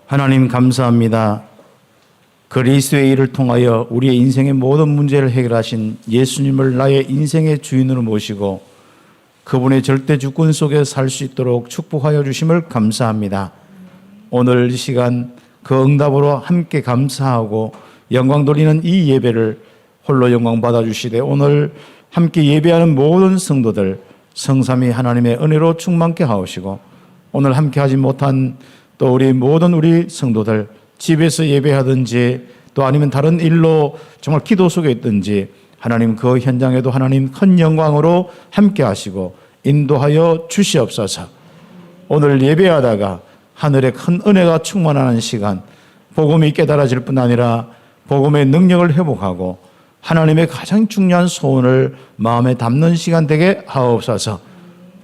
하나님 감사합니다. 그리스도의 일을 통하여 우리의 인생의 모든 문제를 해결하신 예수님을 나의 인생의 주인으로 모시고 그분의 절대 주권 속에 살 수 있도록 축복하여 주심을 감사합니다. 오늘 이 시간 그 응답으로 함께 감사하고 영광 돌리는 이 예배를 홀로 영광 받아주시되 오늘 함께 예배하는 모든 성도들 성삼위 하나님의 은혜로 충만케 하옵시고 오늘 함께 하지 못한 또 우리 모든 우리 성도들 집에서 예배하든지 또 아니면 다른 일로 정말 기도 속에 있든지 하나님 그 현장에도 하나님 큰 영광으로 함께 하시고 인도하여 주시옵소서. 오늘 예배하다가 하늘의 큰 은혜가 충만하는 시간, 복음이 깨달아질 뿐 아니라 복음의 능력을 회복하고 하나님의 가장 중요한 소원을 마음에 담는 시간 되게 하옵소서.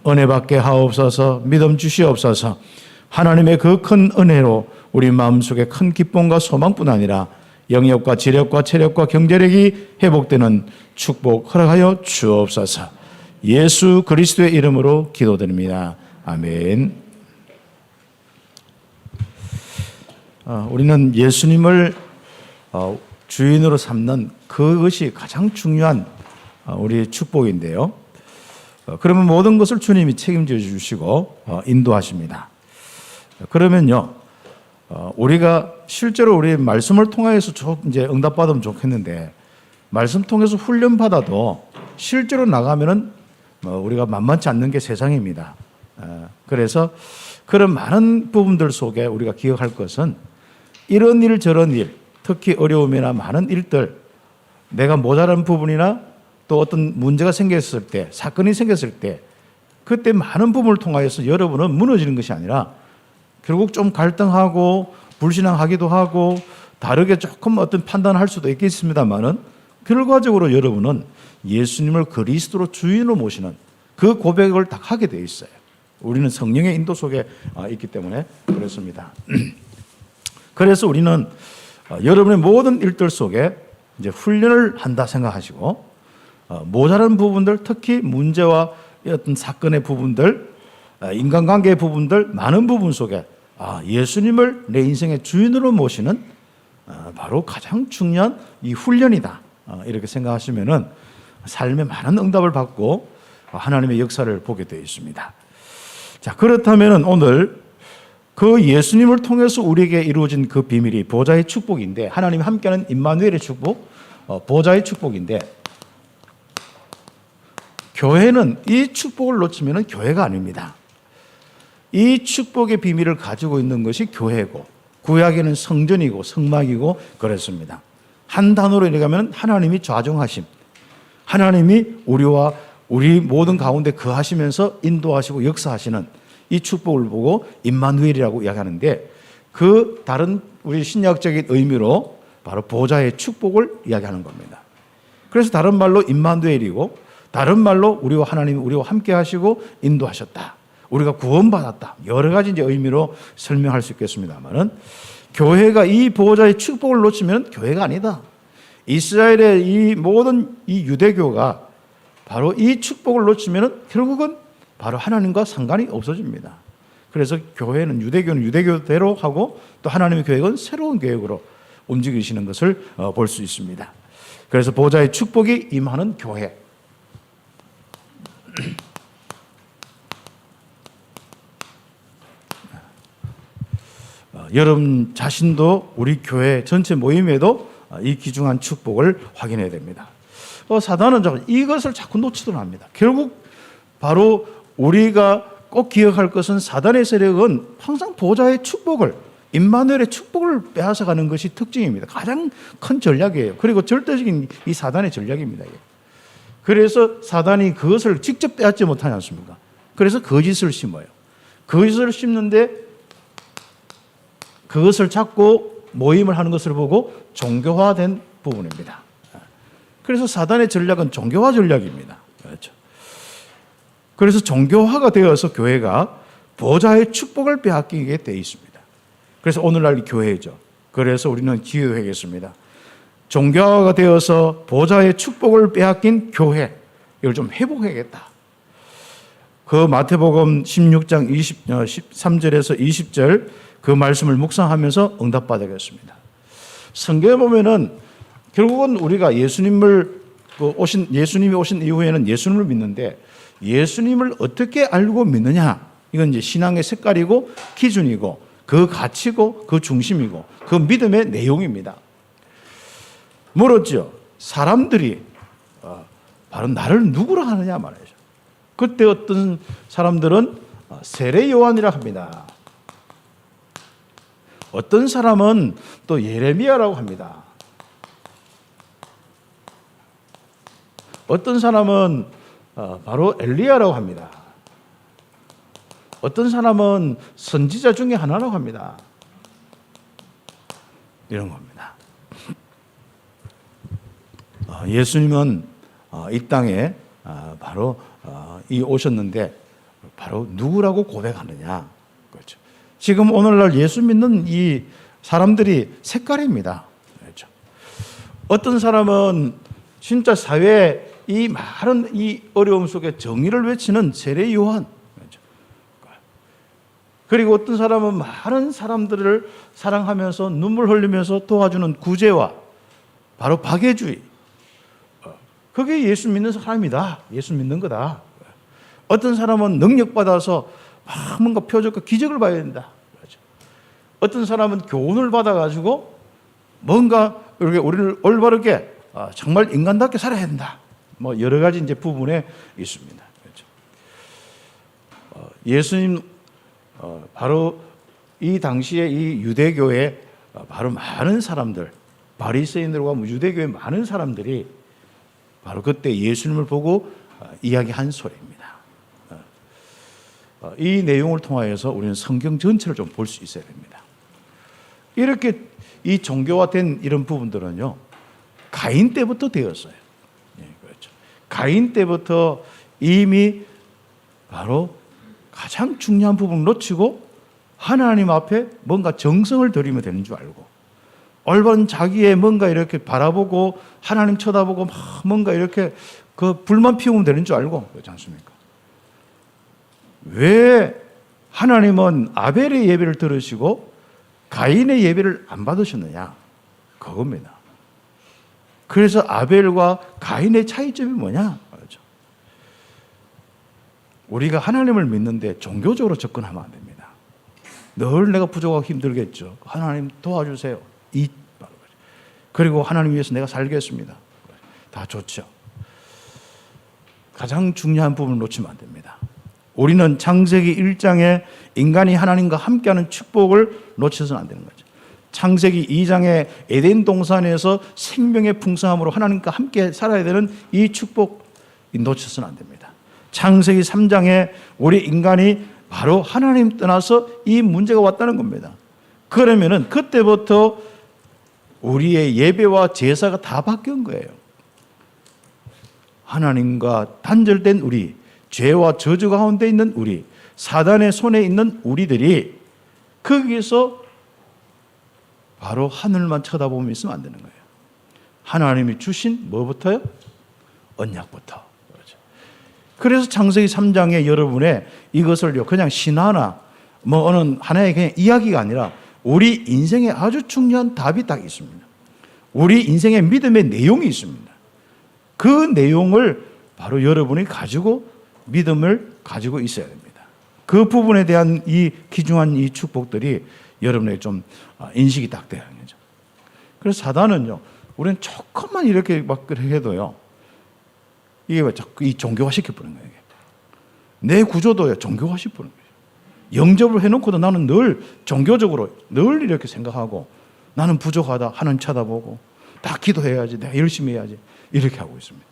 은혜 받게 하옵소서. 믿음 주시옵소서. 하나님의 그 큰 은혜로 우리 마음속에 큰 기쁨과 소망뿐 아니라 영역과 지력과 체력과 경제력이 회복되는 축복 허락하여 주옵소서. 예수 그리스도의 이름으로 기도드립니다. 아멘. 우리는 예수님을 주인으로 삼는 그것이 가장 중요한 우리 축복인데요. 그러면 모든 것을 주님이 책임져 주시고 인도하십니다. 그러면요, 우리가 실제로 우리 말씀을 통해서 이제 응답받으면 좋겠는데, 말씀 통해서 훈련 받아도 실제로 나가면은 우리가 만만치 않는 게 세상입니다. 그래서 그런 많은 부분들 속에 우리가 기억할 것은 이런 일 저런 일, 특히 어려움이나 많은 일들, 내가 모자란 부분이나 또 어떤 문제가 생겼을 때, 사건이 생겼을 때, 그때 많은 부분을 통하여서 여러분은 무너지는 것이 아니라 결국 좀 갈등하고 불신앙하기도 하고 다르게 조금 어떤 판단할 수도 있겠습니다만은 결과적으로 여러분은 예수님을 그리스도로 주인으로 모시는 그 고백을 딱 하게 되어 있어요. 우리는 성령의 인도 속에 있기 때문에 그렇습니다. 그래서 우리는 여러분의 모든 일들 속에 이제 훈련을 한다 생각하시고 모자란 부분들, 특히 문제와 어떤 사건의 부분들, 인간관계의 부분들, 많은 부분 속에 예수님을 내 인생의 주인으로 모시는 바로 가장 중요한 이 훈련이다. 이렇게 생각하시면은 삶에 많은 응답을 받고 하나님의 역사를 보게 되어 있습니다. 자, 그렇다면은 오늘 그 예수님을 통해서 우리에게 이루어진 그 비밀이 보좌의 축복인데, 하나님이 함께하는 임마누엘의 축복, 보좌의 축복인데, 교회는 이 축복을 놓치면은 교회가 아닙니다. 이 축복의 비밀을 가지고 있는 것이 교회고, 구약에는 성전이고 성막이고 그랬습니다. 한 단어로 얘기하면 하나님이 좌정하심, 하나님이 우리와 우리 모든 가운데 거하시면서 인도하시고 역사하시는 이 축복을 보고 임마누엘이라고 이야기하는데, 그 다른 우리 신약적인 의미로 바로 보좌의 축복을 이야기하는 겁니다. 그래서 다른 말로 임마누엘이고, 다른 말로 우리와 하나님이 우리와 함께 하시고 인도하셨다, 우리가 구원받았다, 여러 가지 이제 의미로 설명할 수 있겠습니다만은, 교회가 이 보호자의 축복을 놓치면 교회가 아니다. 이스라엘의 이 모든 이 유대교가 바로 이 축복을 놓치면 결국은 바로 하나님과 상관이 없어집니다. 그래서 교회는 유대교는 유대교대로 하고 또 하나님의 계획은 새로운 계획으로 움직이시는 것을 볼 수 있습니다. 그래서 보호자의 축복이 임하는 교회. 여러분 자신도 우리 교회 전체 모임에도 이 귀중한 축복을 확인해야 됩니다. 사단은 이것을 자꾸 놓치도록 합니다. 결국 바로 우리가 꼭 기억할 것은 사단의 세력은 항상 보좌의 축복을, 임마누엘의 축복을 빼앗아가는 것이 특징입니다. 가장 큰 전략이에요. 그리고 절대적인 이 사단의 전략입니다. 그래서 사단이 그것을 직접 빼앗지 못하지 않습니까? 그래서 거짓을 심어요. 거짓을 심는데 그것을 잡고 모임을 하는 것을 보고 종교화된 부분입니다. 그래서 사단의 전략은 종교화 전략입니다. 그렇죠. 그래서 종교화가 되어서 교회가 보좌의 축복을 빼앗기게 되어 있습니다. 그래서 오늘날 교회죠. 그래서 우리는 기도하겠습니다. 종교화가 되어서 보좌의 축복을 빼앗긴 교회, 이걸 좀 회복해야겠다. 그 마태복음 16장 13절에서 20절 그 말씀을 묵상하면서 응답받아야겠습니다. 성경에 보면은 결국은 우리가 예수님이 오신 이후에는 예수님을 믿는데 예수님을 어떻게 알고 믿느냐? 이건 이제 신앙의 색깔이고 기준이고 그 가치고 그 중심이고 그 믿음의 내용입니다. 물었죠. 사람들이 바로 나를 누구라 하느냐 말이죠. 그때 어떤 사람들은 세례 요한이라 합니다. 어떤 사람은 또 예레미야라고 합니다. 어떤 사람은 바로 엘리야라고 합니다. 어떤 사람은 선지자 중에 하나라고 합니다. 이런 겁니다. 예수님은 이 땅에 바로 오셨는데 바로 누구라고 고백하느냐. 그렇죠. 지금 오늘날 예수 믿는 이 사람들이 색깔입니다. 그렇죠. 어떤 사람은 진짜 사회에 이 많은 이 어려움 속에 정의를 외치는 세례 요한. 그렇죠. 그리고 어떤 사람은 많은 사람들을 사랑하면서 눈물 흘리면서 도와주는 구제와 바로 박애주의. 그게 예수 믿는 사람이다. 예수 믿는 거다. 어떤 사람은 능력받아서 막 뭔가 표적과 기적을 봐야 된다. 어떤 사람은 교훈을 받아가지고 뭔가 이렇게 우리를 올바르게 정말 인간답게 살아야 된다. 뭐 여러 가지 이제 부분에 있습니다. 예수님 바로 이 당시에 이 유대교에 바로 많은 사람들, 바리새인들과 유대교의 많은 사람들이 바로 그때 예수님을 보고 이야기한 소리입니다. 이 내용을 통하여서 우리는 성경 전체를 좀 볼 수 있어야 됩니다. 이렇게 이 종교화된 이런 부분들은요, 가인 때부터 되었어요. 네, 그렇죠. 가인 때부터 이미 바로 가장 중요한 부분을 놓치고 하나님 앞에 뭔가 정성을 들이면 되는 줄 알고 올바른 자기의 뭔가 이렇게 바라보고 하나님 쳐다보고 막 뭔가 이렇게 그 불만 피우면 되는 줄 알고 그렇지 않습니까? 왜 하나님은 아벨의 예배를 들으시고 가인의 예배를 안 받으셨느냐? 그겁니다. 그래서 아벨과 가인의 차이점이 뭐냐? 그렇죠. 우리가 하나님을 믿는데 종교적으로 접근하면 안 됩니다. 늘 내가 부족하고 힘들겠죠. 하나님 도와주세요. 그리고 하나님 위해서 내가 살겠습니다. 다 좋죠. 가장 중요한 부분을 놓치면 안 됩니다. 우리는 창세기 1장에 인간이 하나님과 함께하는 축복을 놓쳐서는 안 되는 거죠. 창세기 2장에 에덴 동산에서 생명의 풍성함으로 하나님과 함께 살아야 되는 이 축복 놓쳐서는 안 됩니다. 창세기 3장에 우리 인간이 바로 하나님 떠나서 이 문제가 왔다는 겁니다. 그러면은 그때부터 우리의 예배와 제사가 다 바뀐 거예요. 하나님과 단절된 우리, 죄와 저주 가운데 있는 우리, 사단의 손에 있는 우리들이 거기서 바로 하늘만 쳐다보면 있으면 안 되는 거예요. 하나님이 주신 뭐부터요? 언약부터. 그래서 창세기 3장에 여러분의 이것을요, 그냥 신화나 뭐 어느 하나의 그냥 이야기가 아니라 우리 인생에 아주 중요한 답이 딱 있습니다. 우리 인생의 믿음의 내용이 있습니다. 그 내용을 바로 여러분이 가지고 믿음을 가지고 있어야 됩니다. 그 부분에 대한 이 귀중한 이 축복들이 여러분에게 좀 인식이 딱 돼야 하죠. 그래서 사단은요, 우리는 조금만 이렇게 막 해도요, 이게 자꾸 이 종교화 시켜버리는 거예요. 내 구조도요, 종교화 시켜버리는 거예요. 영접을 해놓고도 나는 늘 종교적으로 늘 이렇게 생각하고 나는 부족하다, 하나님 쳐다보고 다 기도해야지, 내가 열심히 해야지 이렇게 하고 있습니다.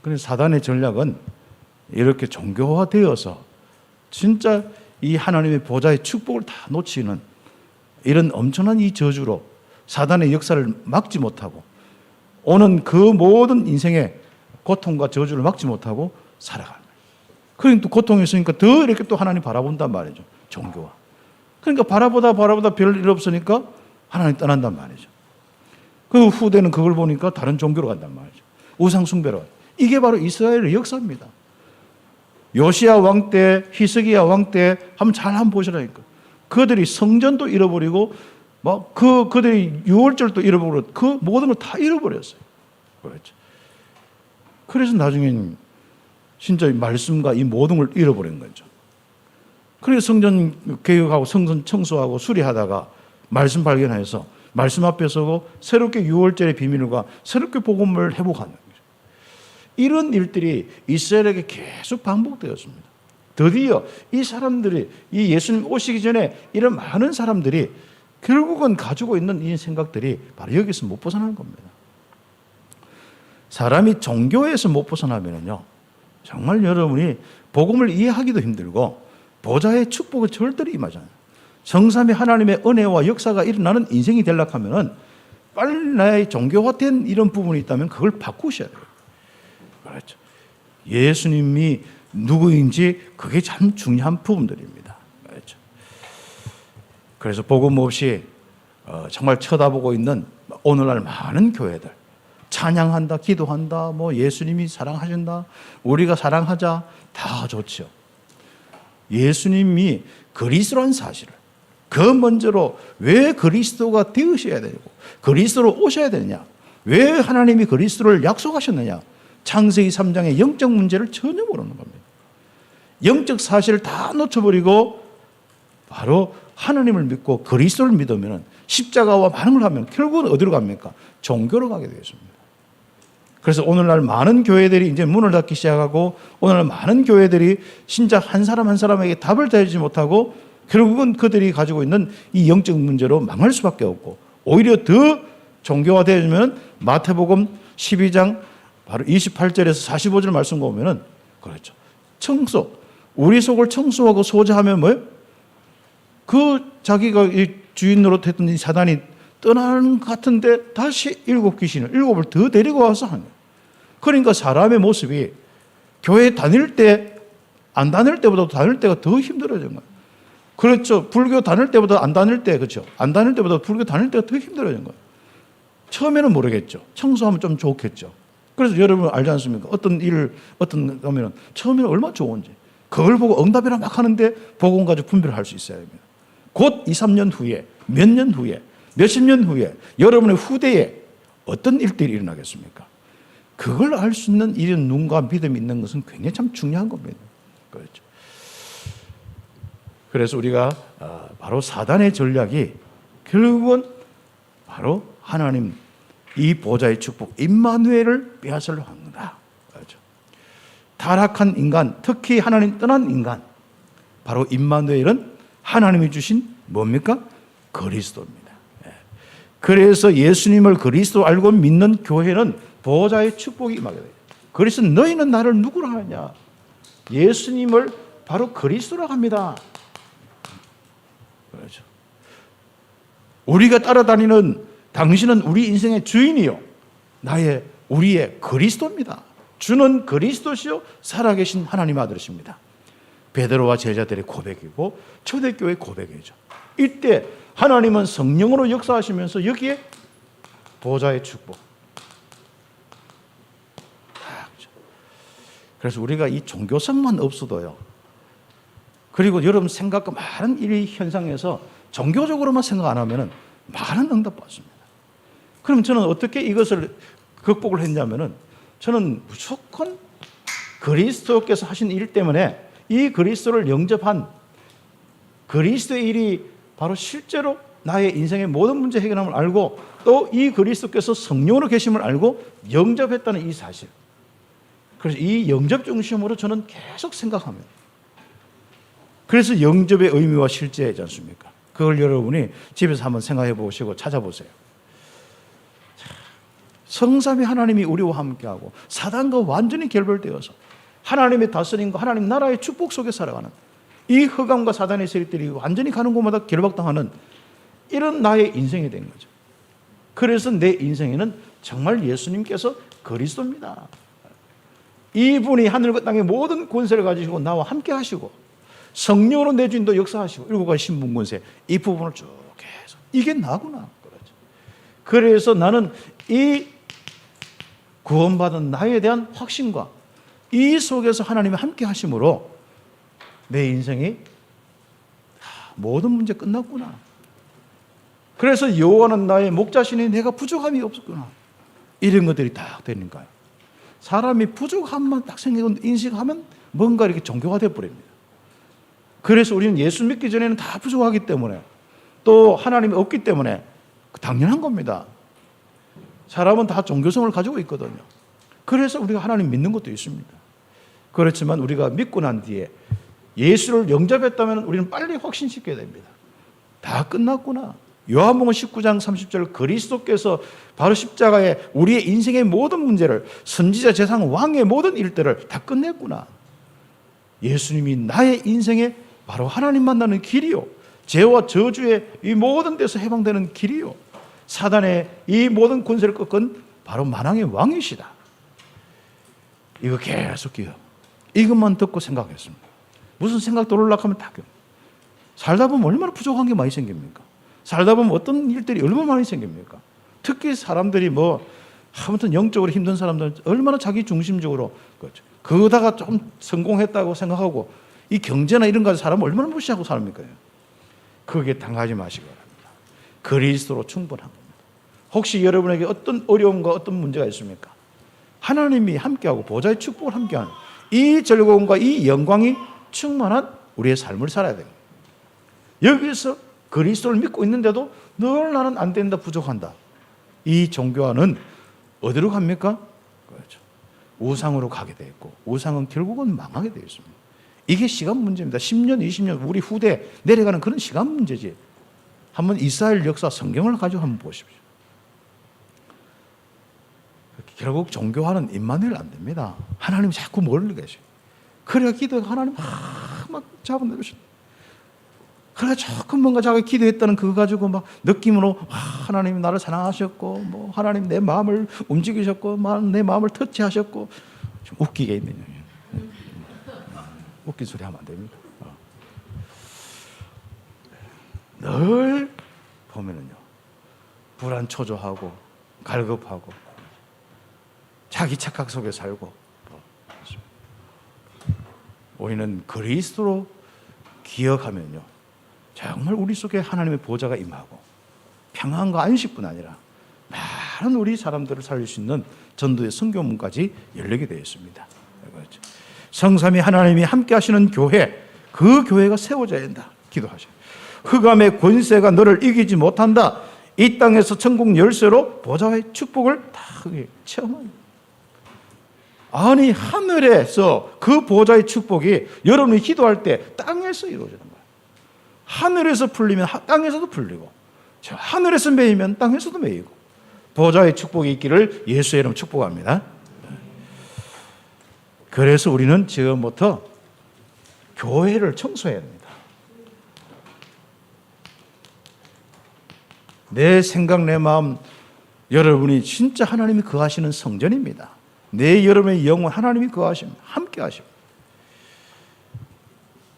그래서 사단의 전략은 이렇게 종교화되어서 진짜 이 하나님의 보좌의 축복을 다 놓치는 이런 엄청난 이 저주로 사단의 역사를 막지 못하고 오는 그 모든 인생의 고통과 저주를 막지 못하고 살아가는 거예요. 그러니까 또 고통이 있으니까 더 이렇게 또 하나님 바라본단 말이죠. 종교화. 그러니까 바라보다 별일 없으니까 하나님 떠난단 말이죠. 그 후대는 그걸 보니까 다른 종교로 간단 말이죠. 우상 숭배로. 이게 바로 이스라엘의 역사입니다. 요시야 왕 때, 히스기야 왕 때 한번 잘 한번 보시라니까. 그들이 성전도 잃어버리고 그들이 유월절도 잃어버리고 그 모든 걸 다 잃어버렸어요. 그렇죠. 그래서 나중엔 진짜 이 말씀과 이 모든 걸 잃어버린 거죠. 그래서 성전 개혁하고 성전 청소하고 수리하다가 말씀 발견해서 말씀 앞에 서고 새롭게 유월절의 비밀과 새롭게 복음을 회복하는 거죠. 이런 일들이 이스라엘에게 계속 반복되었습니다. 드디어 이 사람들이 이 예수님 오시기 전에 이런 많은 사람들이 결국은 가지고 있는 이 생각들이 바로 여기서 못 벗어나는 겁니다. 사람이 종교에서 못 벗어나면요, 정말 여러분이 복음을 이해하기도 힘들고 보좌의 축복을 절대로 임하잖아요. 성삼위 하나님의 은혜와 역사가 일어나는 인생이 되려고 하면은 빨리 나의 종교화된 이런 부분이 있다면 그걸 바꾸셔야 돼요. 그렇죠. 예수님이 누구인지 그게 참 중요한 부분들입니다. 그렇죠. 그래서 복음 없이 정말 쳐다보고 있는 오늘날 많은 교회들, 찬양한다, 기도한다, 예수님이 사랑하신다, 우리가 사랑하자, 다 좋죠. 예수님이 그리스도란 사실을 그 먼저로 왜 그리스도가 되으셔야 되고 그리스도로 오셔야 되느냐, 왜 하나님이 그리스도를 약속하셨느냐, 창세기 3장의 영적 문제를 전혀 모르는 겁니다. 영적 사실을 다 놓쳐버리고 바로 하나님을 믿고 그리스도를 믿으면 십자가와 반응을 하면 결국은 어디로 갑니까? 종교로 가게 되겠습니다. 그래서 오늘날 많은 교회들이 이제 문을 닫기 시작하고 오늘날 많은 교회들이 진짜 한 사람 한 사람에게 답을 대지 못하고 결국은 그들이 가지고 있는 이 영적 문제로 망할 수밖에 없고 오히려 더 종교화되어지면 마태복음 12장 바로 28절에서 45절 말씀 보면은 그렇죠. 청소. 우리 속을 청소하고 소재하면 뭐예요? 그 자기가 이 주인 노릇했던 이 사단이 떠나는 것 같은데 다시 일곱을 더 데리고 와서 하는 거예요. 그러니까 사람의 모습이 교회 다닐 때, 안 다닐 때보다 다닐 때가 더 힘들어진 거예요. 그렇죠. 불교 다닐 때보다 안 다닐 때, 그렇죠. 안 다닐 때보다 불교 다닐 때가 더 힘들어진 거예요. 처음에는 모르겠죠. 청소하면 좀 좋겠죠. 그래서 여러분 알지 않습니까? 어떤 거면은 처음에는 얼마나 좋은지. 그걸 보고 응답이라 막 하는데 복음 가지고 분별을 할 수 있어야 됩니다. 곧 2, 3년 후에, 몇 년 후에, 몇십 년 후에 여러분의 후대에 어떤 일들이 일어나겠습니까? 그걸 알 수 있는 이런 눈과 믿음이 있는 것은 굉장히 참 중요한 겁니다. 그렇죠. 그래서 우리가 바로 사단의 전략이 결국은 바로 하나님 이 보좌의 축복 임마누엘을 빼앗으려고 합니다. 그렇죠. 타락한 인간, 특히 하나님 떠난 인간, 바로 임마누엘은 하나님이 주신 뭡니까? 그리스도입니다. 그래서 예수님을 그리스도 알고 믿는 교회는 보좌의 축복이 임하게 돼요. 그래서 너희는 나를 누구로 하느냐? 예수님을 바로 그리스도라고 합니다. 그렇죠. 우리가 따라다니는 당신은 우리 인생의 주인이요, 우리의 그리스도입니다. 주는 그리스도시요 살아계신 하나님 아들이십니다. 베드로와 제자들의 고백이고 초대교회의 고백이죠. 이때 하나님은 성령으로 역사하시면서 여기에 보좌의 축복. 그래서 우리가 이 종교성만 없어도요, 그리고 여러분 생각과 많은 이 현상에서 종교적으로만 생각 안 하면은 많은 응답 받습니다. 그럼 저는 어떻게 이것을 극복을 했냐면은 저는 무조건 그리스도께서 하신 일 때문에 이 그리스도를 영접한 그리스도의 일이 바로 실제로 나의 인생의 모든 문제 해결함을 알고 또 이 그리스도께서 성령으로 계심을 알고 영접했다는 이 사실. 그래서 이 영접 중심으로 저는 계속 생각합니다. 그래서 영접의 의미와 실제이지 않습니까? 그걸 여러분이 집에서 한번 생각해 보시고 찾아보세요. 성삼위 하나님이 우리와 함께하고 사단과 완전히 결별되어서 하나님의 다스림과 하나님 나라의 축복 속에 살아가는 이 흑암과 사단의 세력들이 완전히 가는 곳마다 결박당하는 이런 나의 인생이 된 거죠. 그래서 내 인생에는 정말 예수님께서 그리스도입니다. 이분이 하늘과 땅의 모든 권세를 가지시고 나와 함께 하시고 성령으로 내 주인도 역사하시고 일곱 가지 신분권세 이 부분을 쭉 해서 이게 나구나. 그래서 나는 이 구원받은 나에 대한 확신과 이 속에서 하나님이 함께 하심으로 내 인생이 모든 문제 끝났구나. 그래서 여호와는 나의 목자시니 내가 부족함이 없었구나. 이런 것들이 딱 되니까요. 사람이 부족함만 딱 생기고 인식하면 뭔가 이렇게 종교가 되어버립니다. 그래서 우리는 예수 믿기 전에는 다 부족하기 때문에, 또 하나님이 없기 때문에 당연한 겁니다. 사람은 다 종교성을 가지고 있거든요. 그래서 우리가 하나님 믿는 것도 있습니다. 그렇지만 우리가 믿고 난 뒤에 예수를 영접했다면 우리는 빨리 확신시켜야 됩니다. 다 끝났구나. 요한복음 19장 30절, 그리스도께서 바로 십자가에 우리의 인생의 모든 문제를, 선지자, 제상, 왕의 모든 일들을 다 끝냈구나. 예수님이 나의 인생에 바로 하나님 만나는 길이요, 죄와 저주의 이 모든 데서 해방되는 길이요, 사단의 이 모든 권세를 꺾은 바로 만왕의 왕이시다. 이거 계속 이것만 듣고 생각했습니다. 무슨 생각 떠올라고 하면 다 살다 보면 얼마나 부족한 게 많이 생깁니까? 살다 보면 어떤 일들이 얼마나 많이 생깁니까? 특히 사람들이 아무튼 영적으로 힘든 사람들은 얼마나 자기 중심적으로, 그렇죠, 그러다가 조금 성공했다고 생각하고 이 경제나 이런 거 사람을 얼마나 무시하고 삽니까? 그게 당하지 마시기 바랍니다. 그리스도로 충분한 겁니다. 혹시 여러분에게 어떤 어려움과 어떤 문제가 있습니까? 하나님이 함께하고 보좌의 축복을 함께하는 이 즐거움과 이 영광이 충만한 우리의 삶을 살아야 됩니다. 여기서 그리스도를 믿고 있는데도 늘 나는 안 된다, 부족한다. 이 종교화는 어디로 갑니까? 그렇죠. 우상으로 가게 되어 있고, 우상은 결국은 망하게 되어 있습니다. 이게 시간 문제입니다. 10년, 20년 우리 후대 내려가는 그런 시간 문제지. 한번 이스라엘 역사 성경을 가지고 한번 보십시오. 결국 종교화는 임마누엘 안 됩니다. 하나님이 자꾸 멀리 계셔요. 그래야 기도해 하나님 막 잡아내주신다. 그래 조금 뭔가 자기가 기도했다는 그거 가지고 막 느낌으로 하나님이 나를 사랑하셨고, 하나님 내 마음을 움직이셨고, 내 마음을 터치하셨고, 좀 웃기게 있네요. 웃긴 소리 하면 안 됩니다. 늘 보면은요, 불안초조하고 갈급하고 자기 착각 속에 살고, 우리는 그리스도로 기억하면요, 정말 우리 속에 하나님의 보좌가 임하고 평안과 안식뿐 아니라 많은 우리 사람들을 살릴 수 있는 전도의 선교문까지 열리게 되어 있습니다. 그렇죠. 성삼위 하나님이 함께 하시는 교회, 그 교회가 세워져야 된다. 기도하셔요. 흑암의 권세가 너를 이기지 못한다. 이 땅에서 천국 열쇠로 보좌의 축복을 다 체험합니다. 아니, 하늘에서 그 보좌의 축복이 여러분이 기도할 때 땅에서 이루어지는 거예요. 하늘에서 풀리면 땅에서도 풀리고, 하늘에서 매이면 땅에서도 매이고, 보좌의 축복이 있기를 예수의 이름 축복합니다. 그래서 우리는 지금부터 교회를 청소해야 됩니다. 내 생각, 내 마음, 여러분이 진짜 하나님이 거하시는 성전입니다. 내 여러분의 영혼 하나님이 거하십니다. 함께 하십니다.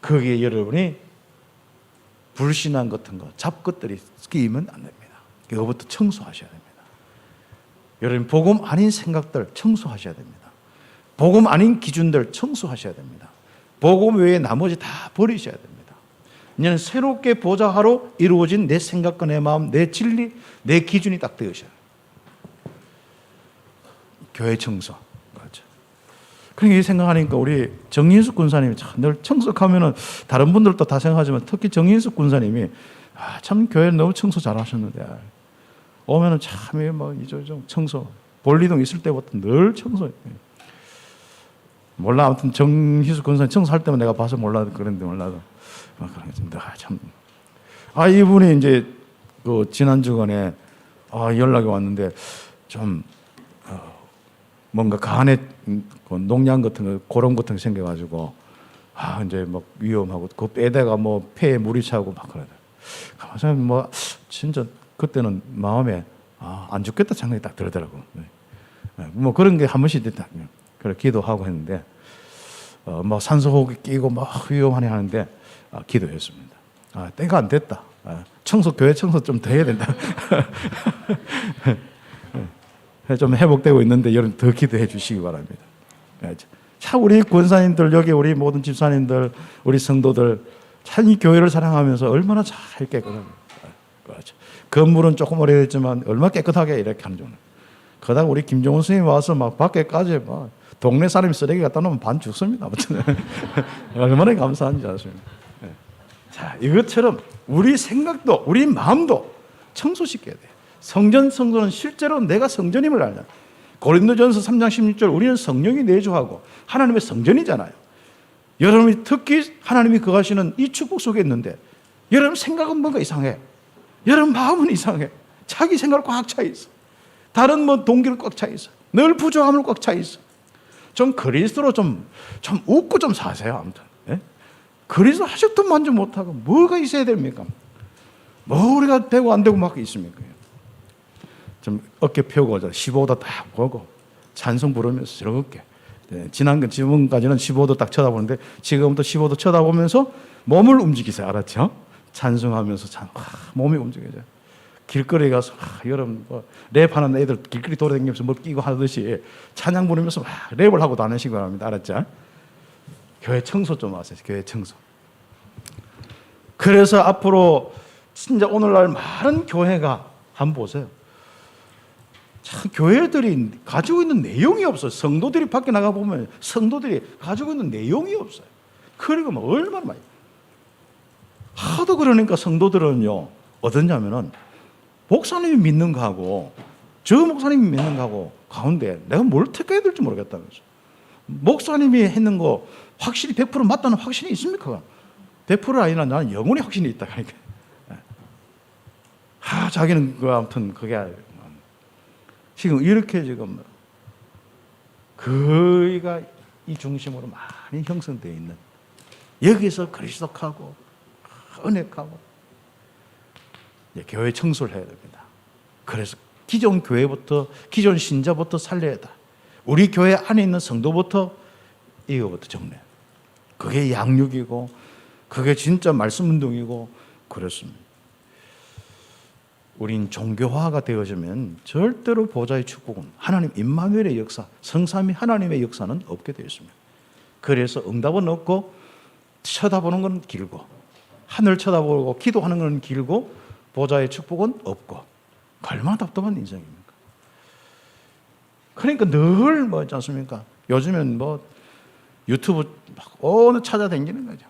거기에 여러분이 불신앙 같은 거, 잡것들이 끼이면 안 됩니다. 그거부터 청소하셔야 됩니다. 여러분, 복음 아닌 생각들 청소하셔야 됩니다. 복음 아닌 기준들 청소하셔야 됩니다. 복음 외에 나머지 다 버리셔야 됩니다. 이제는 새롭게 보좌하로 이루어진 내 생각과 내 마음, 내 진리, 내 기준이 딱 되으셔야 돼요. 교회 청소. 그렇죠. 그러니까 이 생각하니까 우리 정인숙 군사님이 늘 청소하면은 다른 분들도 다 생각하지만 특히 정인숙 군사님이 참 교회 너무 청소 잘하셨는데, 오면은 참 이좀 청소, 볼리동 있을 때부터 늘 청소해. 몰라, 아무튼 정희숙 군사님 청소할 때만 내가 봐서 몰라도 그런데 몰라도 참. 이분이 이제 그 지난 주간에 연락이 왔는데 좀 뭔가 간에 농양 같은 거, 고름 같은 게 생겨가지고 이제 막 위험하고 그 빼다가 폐에 물이 차고 막 그러더라고요. 가만히 진짜 그때는 마음에 안 죽겠다 생각이 딱 들더라고요. 그런 게 한 번씩 있다. 그래 기도하고 했는데 산소호흡기 끼고 막 위험하네 하는데 기도했습니다. 때가 안 됐다. 교회 청소 좀 더 해야 된다. 좀 회복되고 있는데 여러분 더 기도해 주시기 바랍니다. 참 우리 권사님들, 여기 우리 모든 집사님들, 우리 성도들 참 이 교회를 사랑하면서 얼마나 잘 깨끗하게. 그렇죠. 건물은 조금 오래됐지만 얼마나 깨끗하게 이렇게 하는 줄. 그러다가 우리 김종훈 스님이 와서 막 밖에까지 막 동네 사람이 쓰레기 갖다 놓으면 반 죽습니다. 아무튼 얼마나 감사한지 아십니까? 자, 이것처럼 우리 생각도 우리 마음도 청소시켜야 돼요. 성전은 실제로 내가 성전임을 알냐. 고린도전서 3장 16절 우리는 성령이 내주하고 하나님의 성전이잖아요. 여러분이 특히 하나님이 거하시는 이 축복 속에 있는데 여러분 생각은 뭔가 이상해. 여러분 마음은 이상해. 자기 생각을 꽉 차 있어. 다른 뭐 동기를 꽉 차 있어. 늘 부족함을 꽉 차 있어. 좀 그리스도로 좀 웃고 좀 사세요. 아무튼 예? 그리스도 아직도 만족 못하고 뭐가 있어야 됩니까? 뭐 우리가 되고 안 되고 막 있습니까? 좀 어깨 펴고 15도 딱 보고 찬송 부르면서 즐겁게. 지금까지는 15도 딱 쳐다보는데 지금부터 15도 쳐다보면서 몸을 움직이세요. 알았죠? 찬송하면서 몸이 움직여져요. 길거리에 가서 여러분 뭐 랩하는 애들 길거리 돌아다니면서 뭘 끼고 하듯이 찬양 부르면서 랩을 하고 다니시기 바랍니다. 알았죠? 교회 청소 좀 하세요. 교회 청소. 그래서 앞으로 진짜 오늘날 많은 교회가 한번 보세요. 참 교회들이 가지고 있는 내용이 없어요. 성도들이 밖에 나가 보면 성도들이 가지고 있는 내용이 없어요. 그리고 뭐 얼마나 많이 하도 그러니까 성도들은요 어떠냐면은 목사님이 믿는 거하고 저 목사님이 믿는 거하고 가운데 내가 뭘 택해야 될지 모르겠다면서. 목사님이 했는 거 확실히 100% 맞다는 확신이 있습니까? 100%가 아니라 나는 영원히 확신이 있다. 그러니까 자기는 아무튼 그게 지금 이렇게 지금 거의가 이 중심으로 많이 형성되어 있는 여기서 그리스도하고 은혜하고 교회 청소를 해야 됩니다. 그래서 기존 교회부터 기존 신자부터 살려야 돼. 우리 교회 안에 있는 성도부터 이거부터 정리해. 그게 양육이고 그게 진짜 말씀 운동이고 그렇습니다. 우린 종교화가 되어지면 절대로 보좌의 축복은 하나님 임마누엘의 역사, 성삼위 하나님의 역사는 없게 되어 있습니다. 그래서 응답은 없고 쳐다보는 건 길고 하늘 쳐다보고 기도하는 건 길고 보좌의 축복은 없고 얼마나 답답한 인생입니까? 그러니까 늘 뭐 있지 않습니까? 요즘엔 뭐 유튜브 막 어느 찾아다니는 거죠.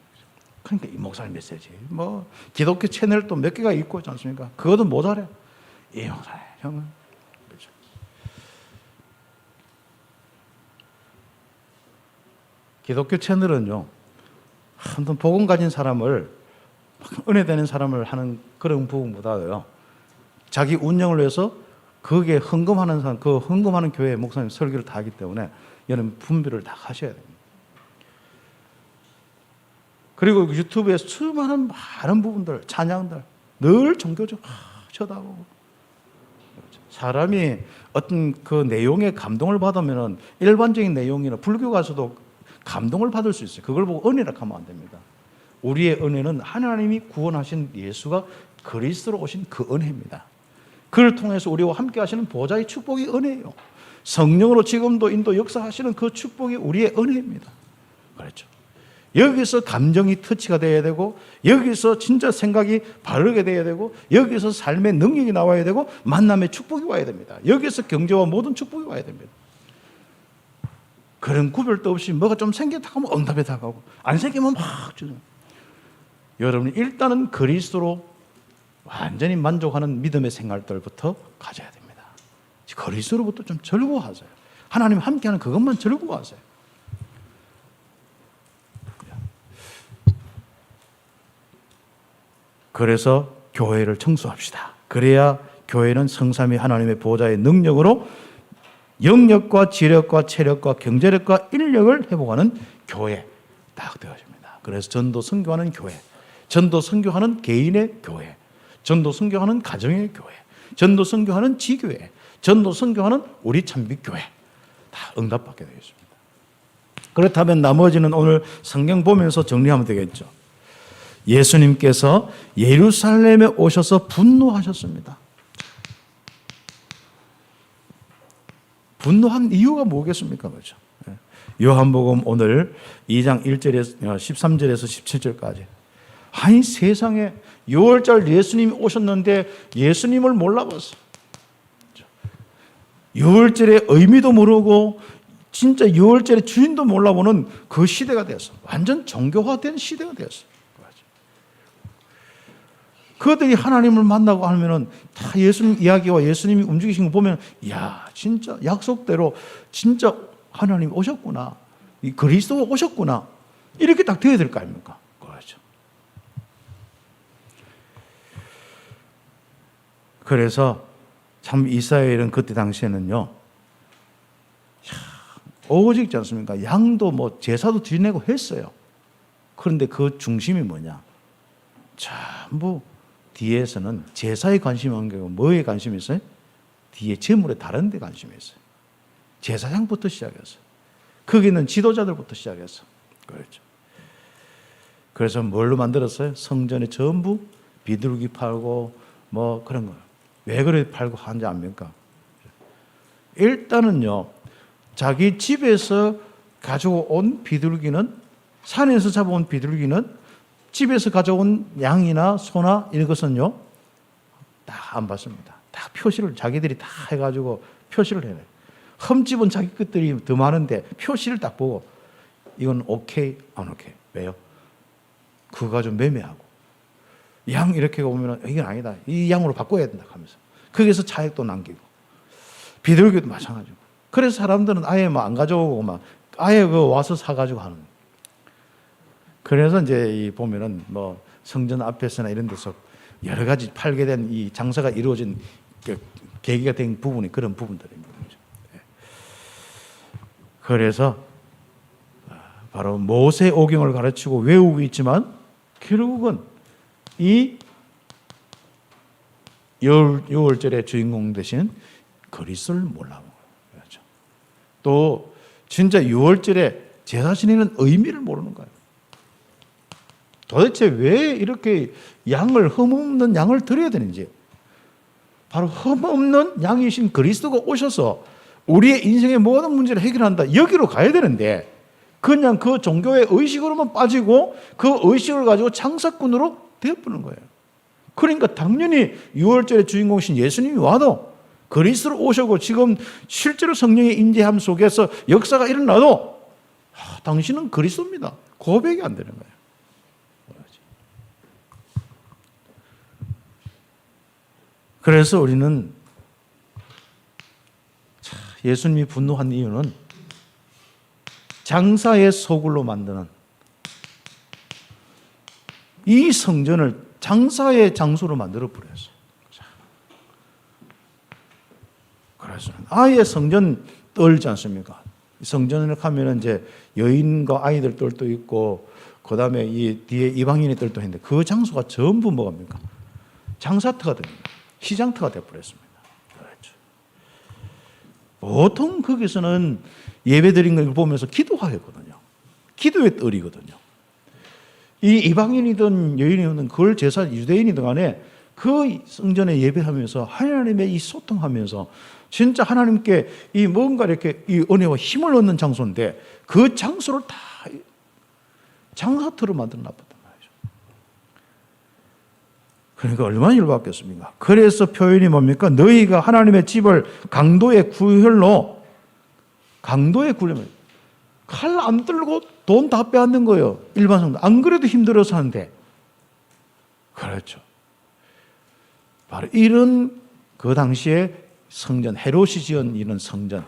그러니까 이 목사님 메시지 뭐 기독교 채널도 몇 개가 있고 있지 않습니까? 그것도 모자래. 이 목사님 형은 그렇죠. 기독교 채널은요 한번 복음 가진 사람을 은혜 되는 사람을 하는 그런 부분보다요 자기 운영을 위해서 거기에 헌금하는 사람, 그 헌금하는 교회 목사님 설교를 다 하기 때문에 여러분 분별을 다 하셔야 됩니다. 그리고 유튜브에 수많은 많은 부분들, 찬양들 늘 종교적 쳐다보고 사람이 어떤 그 내용에 감동을 받으면 일반적인 내용이나 불교 가서도 감동을 받을 수 있어요. 그걸 보고 은혜라 하면 안 됩니다. 우리의 은혜는 하나님이 구원하신 예수가 그리스도로 오신 그 은혜입니다. 그를 통해서 우리와 함께 하시는 보좌의 축복이 은혜예요. 성령으로 지금도 인도 역사하시는 그 축복이 우리의 은혜입니다. 그렇죠. 여기서 감정이 터치가 돼야 되고 여기서 진짜 생각이 바르게 돼야 되고 여기서 삶의 능력이 나와야 되고 만남의 축복이 와야 됩니다. 여기서 경제와 모든 축복이 와야 됩니다. 그런 구별도 없이 뭐가 좀 생겼다 하면 응답에 다가오고 안 생기면 막 주죠. 여러분이 일단은 그리스도로 완전히 만족하는 믿음의 생활들부터 가져야 됩니다. 그리스도로부터 좀 즐거워하세요. 하나님 함께하는 그것만 즐거워하세요. 그래서 교회를 청소합시다. 그래야 교회는 성삼위 하나님의 보좌의 능력으로 영력과 지력과 체력과 경제력과 인력을 회복하는 교회 딱 되어집니다. 그래서 전도 선교하는 교회, 전도 선교하는 개인의 교회, 전도 선교하는 가정의 교회, 전도 선교하는 지교회, 전도 선교하는 우리 참빛교회 다 응답받게 되겠습니다. 그렇다면 나머지는 오늘 성경 보면서 정리하면 되겠죠. 예수님께서 예루살렘에 오셔서 분노하셨습니다. 분노한 이유가 뭐겠습니까? 그렇죠? 요한복음 오늘 2장 1절에서 13절에서 17절까지. 아니 세상에 6월절 예수님이 오셨는데 예수님을 몰라봤어. 6월절의 의미도 모르고 진짜 6월절의 주인도 몰라보는 그 시대가 되었어. 완전 정교화된 시대가 되었어. 그들이 하나님을 만나고 하면은 다 예수님 이야기와 예수님이 움직이신 거 보면, 야, 진짜 약속대로 진짜 하나님이 오셨구나. 이 그리스도가 오셨구나. 이렇게 딱 돼야 될 거 아닙니까? 그렇죠. 그래서 참 이스라엘은 그때 당시에는요, 오직 있지 않습니까? 양도 뭐 제사도 드리고 했어요. 그런데 그 중심이 뭐냐? 전부 뒤에서는 제사에 관심이 없는 게 뭐에 관심이 있어요? 뒤에 재물에 다른 데 관심이 있어요. 제사장부터 시작해서 거기는 지도자들부터 시작해서 그렇죠. 그래서 뭘로 만들었어요? 성전에 전부 비둘기 팔고 뭐 그런 거예요. 왜 그래 팔고 하는지 압니까? 일단은요, 자기 집에서 가져온 비둘기는, 산에서 잡아온 비둘기는 집에서 가져온 양이나 소나 이런 것은요, 다 안 받습니다. 다 표시를 자기들이 다 해가지고 표시를 해요. 흠집은 자기 것들이 더 많은데 표시를 딱 보고 이건 오케이, 안 오케이. 왜요? 그거 가지고 매매하고. 양 이렇게 오면 이건 아니다. 이 양으로 바꿔야 된다 하면서. 거기서 차액도 남기고. 비둘기도 마찬가지고. 그래서 사람들은 아예 뭐 안 가져오고 막 아예 그 와서 사가지고 하는. 그래서 이제 보면은 뭐 성전 앞에서나 이런 데서 여러 가지 팔게 된 이 장사가 이루어진 계기가 된 부분이 그런 부분들입니다. 그래서 바로 모세 오경을 가르치고 외우고 있지만 결국은 이 6월절의 주인공 되신 그리스도를 몰라본 거예요. 그렇죠. 또 진짜 6월절에 제사 지내는 의미를 모르는 거예요. 도대체 왜 이렇게 양을, 흠없는 양을 드려야 되는지. 바로 흠없는 양이신 그리스도가 오셔서 우리의 인생의 모든 문제를 해결한다. 여기로 가야 되는데 그냥 그 종교의 의식으로만 빠지고 그 의식을 가지고 장사꾼으로 되어버리는 거예요. 그러니까 당연히 6월절의 주인공이신 예수님이 와도 그리스도로 오셔고 지금 실제로 성령의 인재함 속에서 역사가 일어나도 당신은 그리스도입니다. 고백이 안 되는 거예요. 그래서 우리는 예수님이 분노한 이유는 장사의 소굴로 만드는 이 성전을 장사의 장소로 만들어 버렸어요. 그래서 아예 성전 떨지 않습니까? 성전을 가면 이제 여인과 아이들 뜰도 있고, 그 다음에 이 뒤에 이방인의 뜰도 있는데 그 장소가 전부 뭐합니까? 장사터가 됩니다. 시장터가 되어버렸습니다. 그렇죠. 보통 거기서는 예배드린 걸 보면서 기도하거든요. 기도의 뜰이거든요. 이 이방인이든 여인이든 그걸 제사 유대인이든 간에 그 성전에 예배하면서 하나님의 이 소통하면서 진짜 하나님께 이 뭔가 이렇게 이 은혜와 힘을 얻는 장소인데 그 장소를 다 장사터로 만들어 놨단 말이죠. 그러니까 얼마나 열받겠습니까? 그래서 표현이 뭡니까? 너희가 하나님의 집을 강도의 구혈로, 강도의 구혈로, 칼 안 들고 돈 다 빼앗는 거예요. 일반 성도. 안 그래도 힘들어서 하는데. 그렇죠. 바로 이런 그 당시에 성전, 헤롯이 지은 이런 성전,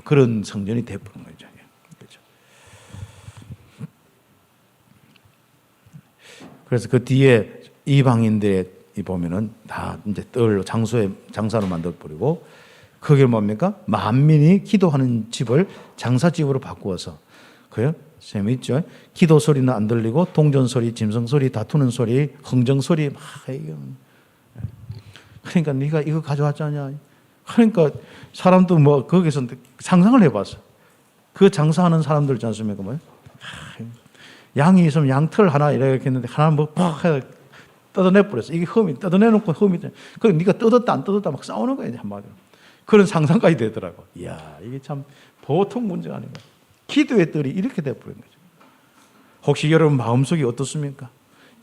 그런 성전이 되어버린 거죠. 그렇죠. 그래서 그 뒤에 이방인들의 보면은 다 이제 뜰로 장사로 만들어버리고, 그게 뭡니까? 만민이 기도하는 집을 장사집으로 바꾸어서, 그요? 재미있죠? 기도 소리는 안 들리고 동전 소리, 짐승 소리, 다투는 소리, 흥정 소리 막 그러니까 네가 이거 가져왔잖냐. 그러니까 사람도 뭐 거기서 상상을 해봤어. 그 장사하는 사람들 있지 않습니까? 뭐 양이 있으면 양털 하나 이렇게 했는데 하나 뭐팍 뜯어내버렸어. 이게 흠이 뜯어내놓고 흠이 돼. 그 네가 뜯었다 안 뜯었다 막 싸우는 거야 한마디로. 그런 상상까지 되더라고. 이야, 이게 참 보통 문제가 아닌 거야. 기도의 뜰이 이렇게 되어버린 거죠. 혹시 여러분 마음속이 어떻습니까?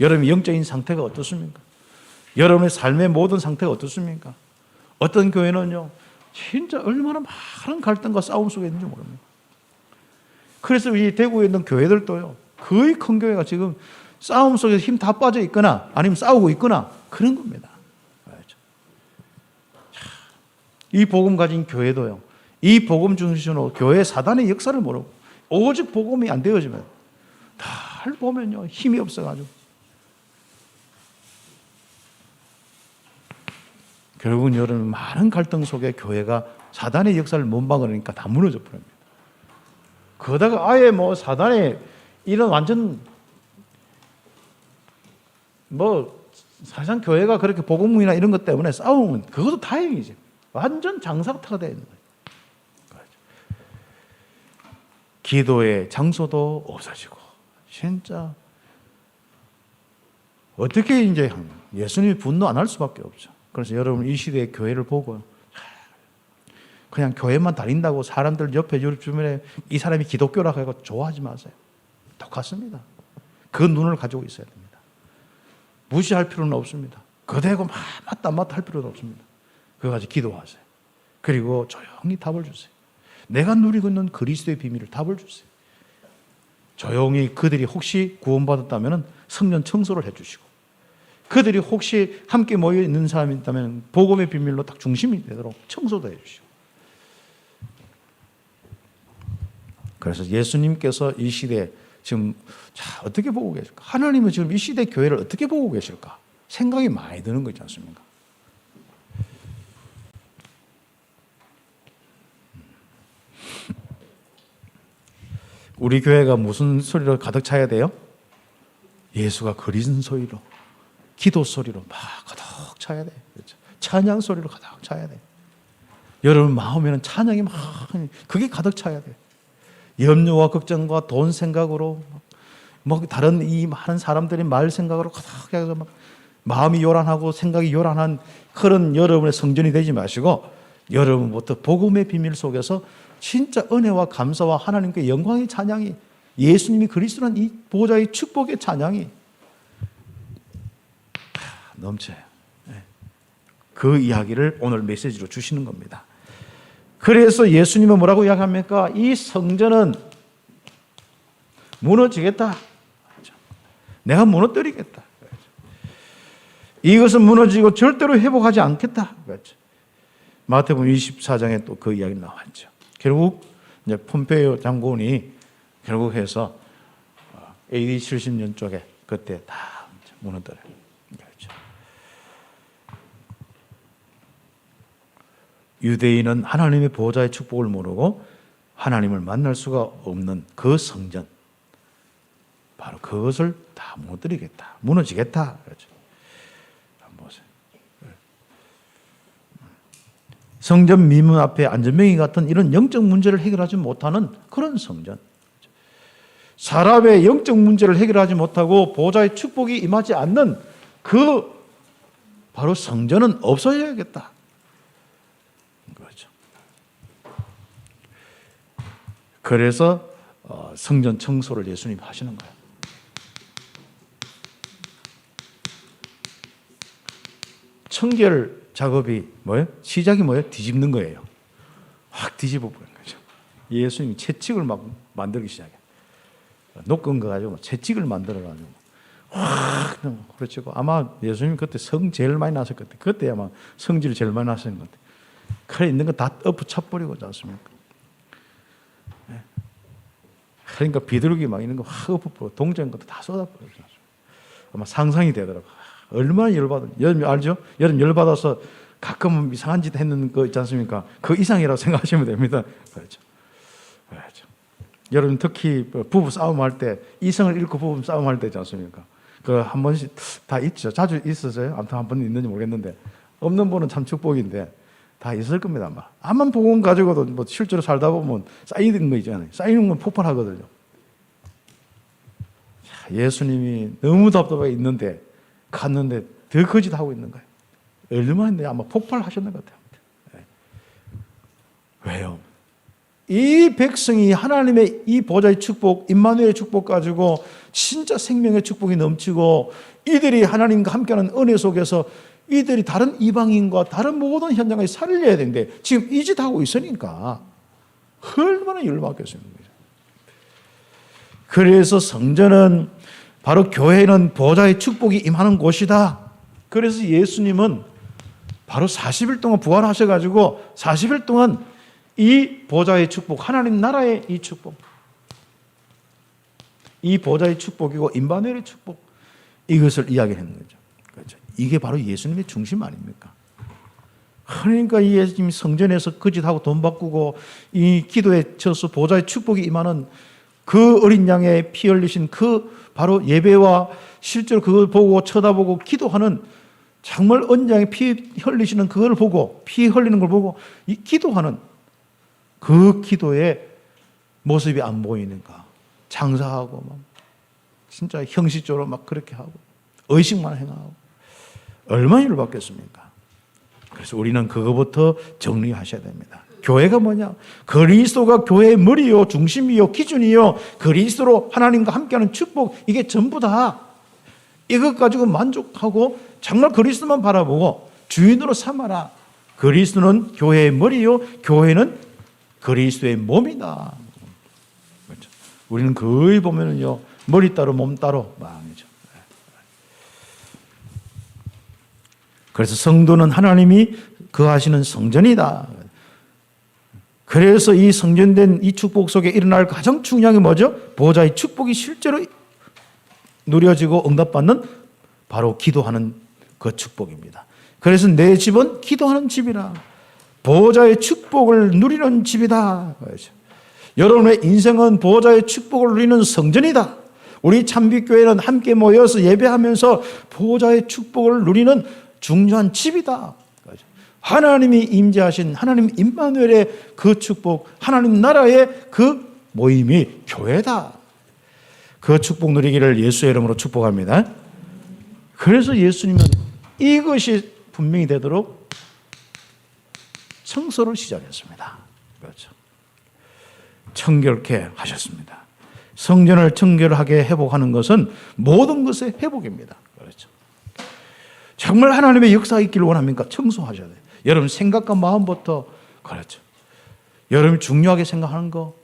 여러분의 영적인 상태가 어떻습니까? 여러분의 삶의 모든 상태가 어떻습니까? 어떤 교회는요, 진짜 얼마나 많은 갈등과 싸움 속에 있는지 모릅니다. 그래서 이 대구에 있는 교회들도요, 거의 큰 교회가 지금 싸움 속에서 힘 다 빠져 있거나 아니면 싸우고 있거나 그런 겁니다. 이 복음 가진 교회도요, 이 복음 중심으로 교회 사단의 역사를 모르고 오직 복음이 안 되어지면 다 보면요, 힘이 없어가지고 결국은 여러분 많은 갈등 속에 교회가 사단의 역사를 못 막으니까 다 무너져 버립니다. 그러다가 아예 뭐 사단의 이런 완전 뭐 사실상 교회가 그렇게 복음이나 이런 것 때문에 싸우면 그것도 다행이지. 완전 장사타가 되어 있는 거예요. 기도의 장소도 없어지고 진짜 어떻게 이제 예수님이 분노 안 할 수밖에 없죠. 그래서 여러분 이 시대의 교회를 보고 그냥 교회만 다닌다고 사람들 옆에 주변에 이 사람이 기독교라고 해서 좋아하지 마세요. 똑같습니다. 그 눈을 가지고 있어야 됩니다. 무시할 필요는 없습니다. 그대고 맞다 안 맞다 할 필요는 없습니다. 그거 가지고 기도하세요. 그리고 조용히 답을 주세요. 내가 누리고 있는 그리스도의 비밀을 답을 주세요. 조용히 그들이 혹시 구원받았다면 성전 청소를 해주시고, 그들이 혹시 함께 모여 있는 사람이 있다면 복음의 비밀로 딱 중심이 되도록 청소도 해주시고. 그래서 예수님께서 이 시대에 지금 어떻게 보고 계실까? 하나님은 지금 이 시대 교회를 어떻게 보고 계실까? 생각이 많이 드는 거 있지 않습니까? 우리 교회가 무슨 소리로 가득 차야 돼요? 예수가 그리는 소리로, 기도 소리로 막 가득 차야 돼. 그렇죠? 찬양 소리로 가득 차야 돼. 여러분 마음에는 찬양이 막 그게 가득 차야 돼. 염려와 걱정과 돈 생각으로 뭐 다른 이 많은 사람들이 말 생각으로 가득해서 막 마음이 요란하고 생각이 요란한 그런 여러분의 성전이 되지 마시고, 여러분부터 복음의 비밀 속에서 진짜 은혜와 감사와 하나님께 영광의 찬양이, 예수님이 그리스도란 이 보좌의 축복의 찬양이 넘쳐요. 그 이야기를 오늘 메시지로 주시는 겁니다. 그래서 예수님은 뭐라고 이야기합니까? 이 성전은 무너지겠다. 내가 무너뜨리겠다. 이것은 무너지고 절대로 회복하지 않겠다. 마태복음 24장에 또 그 이야기 나왔죠. 결국 이제 폼페이오 장군이 결국 해서 AD 70년 쪽에 그때 다 무너뜨려요. 그렇죠. 유대인은 하나님의 보좌의 축복을 모르고 하나님을 만날 수가 없는 그 성전, 바로 그것을 다 무너뜨리겠다, 무너지겠다. 그렇죠. 한번 보세요. 성전 미문 앞에 안전병이 같은 이런 영적 문제를 해결하지 못하는 그런 성전, 사람의 영적 문제를 해결하지 못하고 보좌의 축복이 임하지 않는 그 바로 성전은 없어져야겠다. 그렇죠. 그래서 성전 청소를 예수님이 하시는 거예요. 청결 작업이 뭐예요? 시작이 뭐예요? 뒤집는 거예요. 확 뒤집어 버리는 거죠. 예수님이 채찍을 막 만들기 시작해요. 녹은 거 가지고 채찍을 만들어가지고 확 그렇죠. 아마 예수님 그때 성 제일 많이 났을 것 같아요. 그때 아마 성질 제일 많이 났을 것 같아요. 칼에 있는 거 다 엎어쳐버리고 있지 않습니까? 그러니까 비둘기 막 있는 거 확 엎어버리고 동전 것도 다 쏟아버리죠. 아마 상상이 되더라고요. 얼마나 열받은, 여름 알죠? 여름 열받아서 가끔 이상한 짓 했는 거 있지 않습니까? 그 이상이라고 생각하시면 됩니다. 그렇죠. 그렇죠. 여러분 특히 부부 싸움할 때, 이성을 잃고 부부 싸움할 때 있지 않습니까? 그 한 번씩 다 있죠. 자주 있었어요. 아무튼 한 번 있는지 모르겠는데, 없는 분은 참 축복인데 다 있을 겁니다. 아마. 암만 복음 가지고도 뭐 실제로 살다 보면 쌓이는 거 있잖아요. 쌓이는 건 폭발하거든요. 예수님이 너무 답답하게 있는데 갔는데 더 거짓하고 있는 거예요. 얼마나 아마 폭발하셨는 것 같아요. 왜요? 이 백성이 하나님의 이 보좌의 축복, 임마누엘의 축복 가지고 진짜 생명의 축복이 넘치고 이들이 하나님과 함께하는 은혜 속에서 이들이 다른 이방인과 다른 모든 현장에 살려야 되는데 지금 이 짓 하고 있으니까 얼마나 열받겠습니까? 그래서 성전은 바로 교회는 보좌의 축복이 임하는 곳이다. 그래서 예수님은 바로 40일 동안 부활하셔가지고 40일 동안 이 보좌의 축복, 하나님 나라의 이 축복, 이 보좌의 축복이고 임마누엘의 축복, 이것을 이야기하는 거죠. 그렇죠? 이게 바로 예수님의 중심 아닙니까? 그러니까 이 예수님이 성전에서 거짓하고 돈 바꾸고 이 기도에 쳐서 보좌의 축복이 임하는 그 어린 양의 피 흘리신 그 바로 예배와 실제로 그걸 보고 쳐다보고 기도하는 정말 어린 양의 피 흘리시는 그걸 보고 피 흘리는 걸 보고 이 기도하는 그 기도의 모습이 안 보이는가? 장사하고 막 진짜 형식적으로 막 그렇게 하고 의식만 행하고 얼마나 열받겠습니까? 그래서 우리는 그거부터 정리하셔야 됩니다. 교회가 뭐냐? 그리스도가 교회의 머리요, 중심이요, 기준이요, 그리스도로 하나님과 함께하는 축복, 이게 전부다. 이것 가지고 만족하고 정말 그리스도만 바라보고 주인으로 삼아라. 그리스도는 교회의 머리요, 교회는 그리스도의 몸이다. 그렇죠? 우리는 거의 보면은요, 머리 따로 몸 따로 마음이죠. 그래서 성도는 하나님이 거하시는 성전이다. 그래서 이 성전된 이 축복 속에 일어날 가장 중요한 게 뭐죠? 보좌의 축복이 실제로 누려지고 응답받는 바로 기도하는 그 축복입니다. 그래서 내 집은 기도하는 집이라. 보좌의 축복을 누리는 집이다. 여러분의 인생은 보좌의 축복을 누리는 성전이다. 우리 참빛교회는 함께 모여서 예배하면서 보좌의 축복을 누리는 중요한 집이다. 하나님이 임재하신 하나님 임마누엘의 그 축복, 하나님 나라의 그 모임이 교회다. 그 축복 누리기를 예수의 이름으로 축복합니다. 그래서 예수님은 이것이 분명히 되도록 청소를 시작했습니다. 그렇죠. 청결케 하셨습니다. 성전을 청결하게 회복하는 것은 모든 것의 회복입니다. 그렇죠. 정말 하나님의 역사가 있기를 원합니까? 청소하셔야 돼요. 여러분 생각과 마음부터. 그렇죠. 여러분이 중요하게 생각하는 거,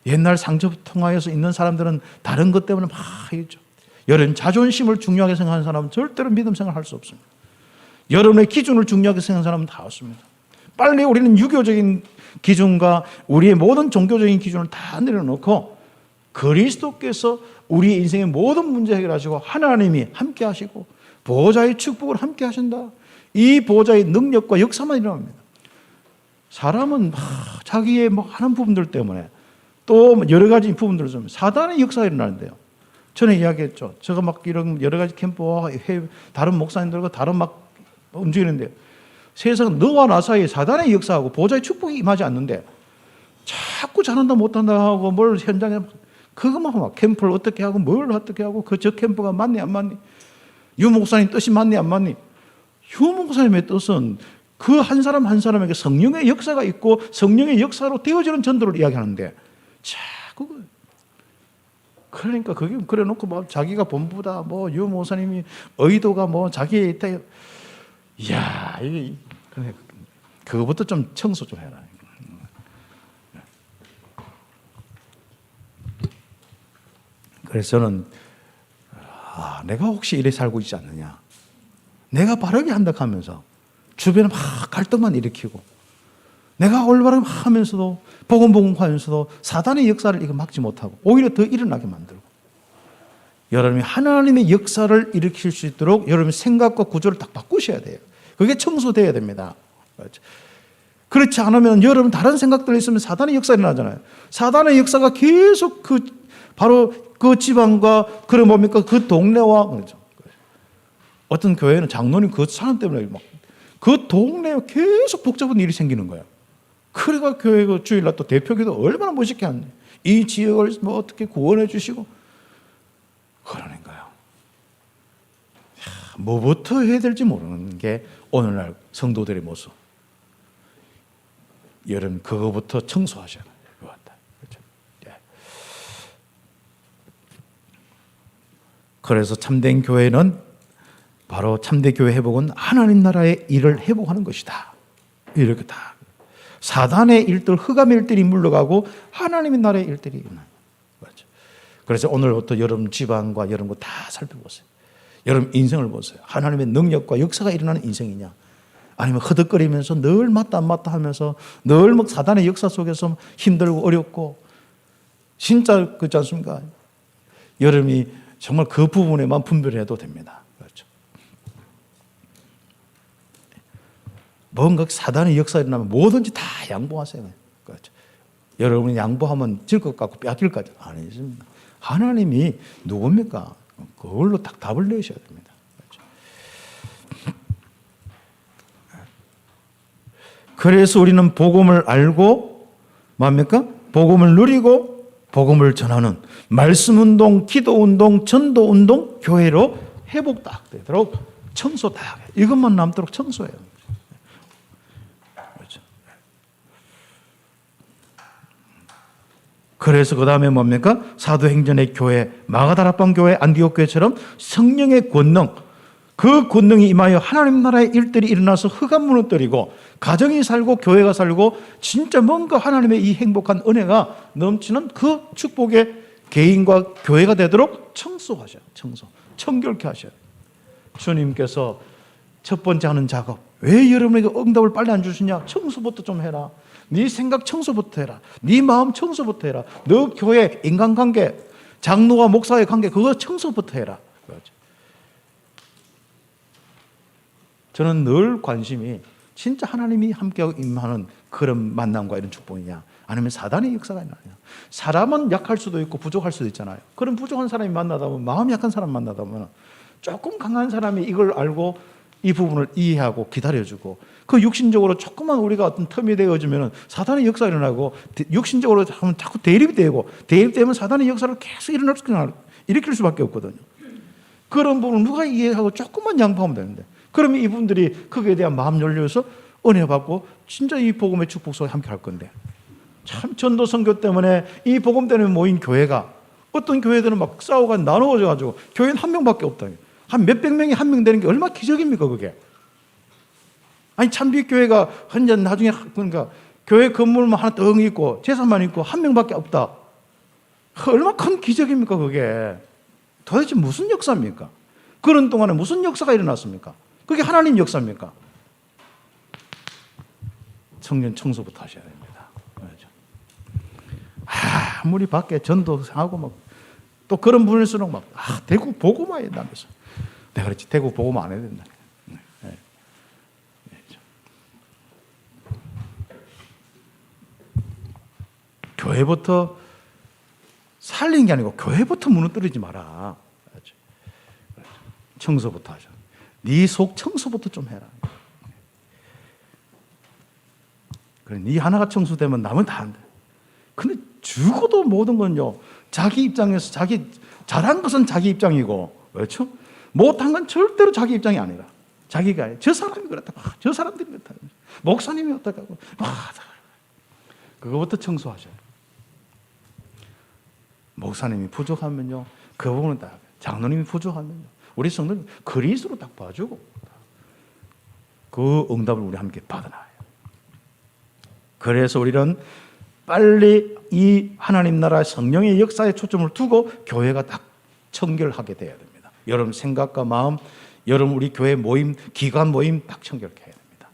옛날 상처 통하여서 있는 사람들은 다른 것 때문에 막 하겠죠. 여러분 자존심을 중요하게 생각하는 사람은 절대로 믿음 생활할 수 없습니다. 여러분의 기준을 중요하게 생각하는 사람은 다 없습니다. 빨리 우리는 유교적인 기준과 우리의 모든 종교적인 기준을 다 내려놓고 그리스도께서 우리 인생의 모든 문제 해결하시고 하나님이 함께 하시고 보호자의 축복을 함께 하신다. 이 보호자의 능력과 역사만 일어납니다. 사람은 자기의 많은 부분들 때문에 또 여러 가지 부분들 때문에 사단의 역사가 일어나는데요. 전에 이야기했죠. 제가 막 이런 여러 가지 캠프와 다른 목사님들과 다른 막 움직이는데 세상 너와 나 사이에 사단의 역사하고 보호자의 축복이 임하지 않는데 자꾸 잘한다 못한다 하고 뭘 현장에 그것만 막 캠프를 어떻게 하고 뭘 어떻게 하고 그 저 캠프가 맞니 안 맞니 유 목사님 뜻이 맞니 안 맞니 유 목사님의 뜻은 그 한 사람 한 사람에게 성령의 역사가 있고 성령의 역사로 되어지는 전도를 이야기하는데 자꾸 그러니까 그게 그래놓고 뭐 자기가 본부다 뭐 유 목사님이 의도가 뭐 자기의 있다 이야 이게 그거부터 좀 청소 좀 해라. 그래서 저는 내가 혹시 이래 살고 있지 않느냐, 내가 바르게 한다 하면서 주변에 막 갈등만 일으키고 내가 올바르게 하면서도 복음 하면서도 사단의 역사를 이거 막지 못하고 오히려 더 일어나게 만들고 여러분이 하나님의 역사를 일으킬 수 있도록 여러분의 생각과 구조를 딱 바꾸셔야 돼요. 그게 청소돼야 됩니다. 그렇지 않으면 여러분 다른 생각들이 있으면 사단의 역사가 일어나잖아요. 사단의 역사가 계속 바로 그 지방과 그런 뭡니까 그 동네와 그렇죠. 어떤 교회는 장로님 그 사람 때문에 막 그 동네에 계속 복잡한 일이 생기는 거예요. 그래가 교회가 주일날 또 대표기도 얼마나 멋있게 하는데 이 지역을 뭐 어떻게 구원해 주시고 그러니까요. 뭐부터 해야 될지 모르는 게 오늘날 성도들의 모습. 여러분 그거부터 청소하셔야 돼요. 그래서 참된 교회는 바로 참된 교회 회복은 하나님 나라의 일을 회복하는 것이다. 이렇게 다 사단의 일들, 흑암의 일들이 물러가고 하나님의 나라의 일들이 일어나는 거죠. 그래서 오늘부터 여러분 집안과 여러분 거 다 살펴보세요. 여러분 인생을 보세요. 하나님의 능력과 역사가 일어나는 인생이냐, 아니면 허덕거리면서 늘 맞다 안 맞다 하면서 늘 뭐 사단의 역사 속에서 힘들고 어렵고, 진짜 그렇지 않습니까? 여러분이 정말 그 부분에만 분별해도 됩니다. 그렇죠. 뭔가 사단의 역사가 일어나면 뭐든지 다 양보하세요. 그렇죠. 여러분이 양보하면 질 것 같고 뺏길 것 같죠. 아니십니다. 하나님이 누굽니까? 그걸로 딱 답을 내셔야 됩니다. 그렇죠. 그래서 우리는 복음을 알고 뭡니까? 복음을 누리고 복음을 전하는 말씀운동, 기도운동, 전도운동, 교회로 회복 딱 되도록 청소 딱 해요. 이것만 남도록 청소해요. 그렇죠. 그래서 그 다음에 뭡니까? 사도행전의 교회, 마가다락방 교회, 안디옥 교회처럼 성령의 권능, 그 권능이 임하여 하나님 나라의 일들이 일어나서 흑암 무너뜨리고 가정이 살고 교회가 살고 진짜 뭔가 하나님의 이 행복한 은혜가 넘치는 그 축복의 개인과 교회가 되도록 청소하셔요. 청결케 하셔요. 주님께서 첫 번째 하는 작업, 왜 여러분에게 응답을 빨리 안 주시냐? 청소부터 좀 해라. 네 생각 청소부터 해라. 네 마음 청소부터 해라. 너 교회 인간관계, 장로와 목사의 관계, 그거 청소부터 해라. 그렇죠. 저는 늘 관심이 진짜 하나님이 함께하고 임하는 그런 만남과 이런 축복이냐, 아니면 사단의 역사가 있느냐. 사람은 약할 수도 있고 부족할 수도 있잖아요. 그런 부족한 사람이 만나다 보면, 마음이 약한 사람 만나다 보면 조금 강한 사람이 이걸 알고 이 부분을 이해하고 기다려주고, 그 육신적으로 조금만 우리가 어떤 텀이 되어주면 사단의 역사가 일어나고, 육신적으로 자꾸 대립이 되고, 대립되면 사단의 역사를 계속 일으킬 수밖에 없거든요. 그런 부분을 누가 이해하고 조금만 양보하면 되는데, 그러면 이분들이 거기에 대한 마음 열려서 은혜 받고 진짜 이 복음의 축복 속에 함께 할 건데, 참 전도 선교 때문에 이 복음 때문에 모인 교회가, 어떤 교회들은 막 싸우고 나누어져 가지고 교회는 한 명밖에 없다. 한 몇백 명이 한 명 되는 게 얼마나 기적입니까 그게. 아니 참빛교회가 현재 나중에 그러니까 교회 건물만 하나 덩 있고 재산만 있고 한 명밖에 없다. 얼마나 큰 기적입니까 그게. 도대체 무슨 역사입니까? 그런 동안에 무슨 역사가 일어났습니까? 그게 하나님 역사입니까? 청년 청소부터 하셔야 됩니다. 그렇죠? 아무리 밖에 전도하고 막 또 그런 분일수록 막 대구 보고만 해야 된다면서. 내가 그랬지, 대구 보고만 안 해야 된다. 네. 교회부터 살린 게 아니고 교회부터 무너뜨리지 마라. 그렇죠? 청소부터 하자. 네 속 청소부터 좀 해라. 그래, 네 하나가 청소되면 남은 다 안 돼. 근데 죽어도 모든 건요, 자기 입장에서 자기 잘한 것은 자기 입장이고, 그렇죠? 못한 건 절대로 자기 입장이 아니라, 자기가 아니라 저 사람이 그렇다, 저 사람들이 그렇다, 목사님이 어떡하고, 그거부터 청소하셔요. 목사님이 부족하면요, 그 부분은 딱, 장로님이 부족하면요, 우리 성도님 그리스도로 딱 봐주고 그 응답을 우리 함께 받아나요. 그래서 우리는 빨리 이 하나님 나라 성령의 역사에 초점을 두고 교회가 딱 청결하게 돼야 됩니다. 여러분 생각과 마음, 여러분 우리 교회 모임, 기관 모임 딱 청결케 해야 됩니다.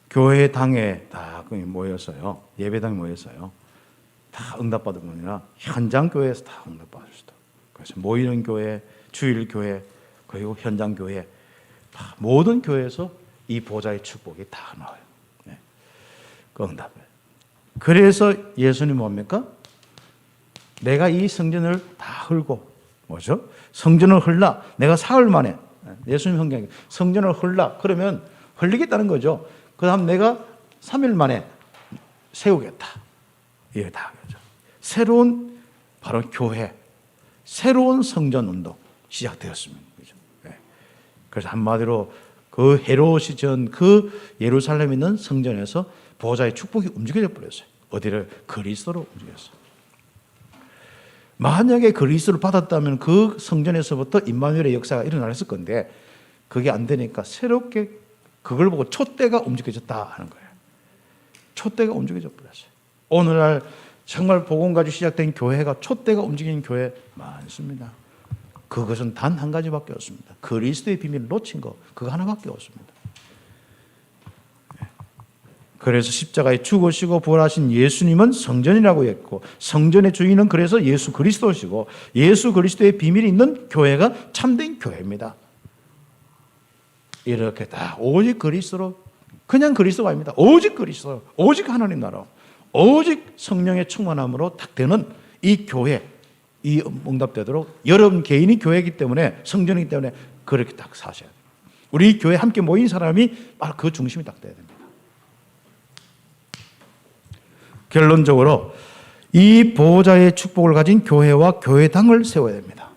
교회당에 다 모였어요. 예배당에 모였어요. 다 응답받은 게 아니라 현장 교회에서 다 응답받을 수도. 그래서 모이는 교회, 주일 교회, 그리고 현장 교회, 다 모든 교회에서 이 보좌의 축복이 다 나와요. 네. 그 응답을. 그래서 예수님 뭡니까? 내가 이 성전을 다 헐고, 뭐죠? 성전을 헐라. 내가 사흘 만에, 예수님 성경에 성전을 헐라. 그러면 헐리겠다는 거죠. 그 다음 내가 3일 만에 세우겠다. 이게 다 그죠. 새로운 바로 교회, 새로운 성전 운동 시작되었습니다. 그죠? 네. 그래서 한마디로 그 헤롯이 지은 그 예루살렘에 있는 성전에서 보호자의 축복이 움직여져 버렸어요. 어디를? 그리스도로 움직였어요. 만약에 그리스도를 받았다면 그 성전에서부터 임마누엘의 역사가 일어났을 건데 그게 안 되니까 새롭게 그걸 보고 촛대가 움직여졌다 하는 거예요. 촛대가 움직여져 버렸어요. 오늘날 정말 복음 가지고 시작된 교회가 촛대가 움직이는 교회 많습니다. 그것은 단 한 가지밖에 없습니다. 그리스도의 비밀을 놓친 거 그거 하나밖에 없습니다. 그래서 십자가에 죽으시고 부활하신 예수님은 성전이라고 했고 성전의 주인은 그래서 예수 그리스도시고 예수 그리스도의 비밀이 있는 교회가 참된 교회입니다. 이렇게 다 오직 그리스도로 그냥 그리스도가 아닙니다. 오직 그리스도, 오직 하나님 나라, 오직 성령의 충만함으로 딱 되는 이 교회, 이 응답되도록 여러분 개인이 교회이기 때문에 성전이기 때문에 그렇게 딱 사셔야 돼요. 우리 교회 함께 모인 사람이 바로 그 중심이 딱 돼야 됩니다. 결론적으로 이 보호자의 축복을 가진 교회와 교회당을 세워야 됩니다.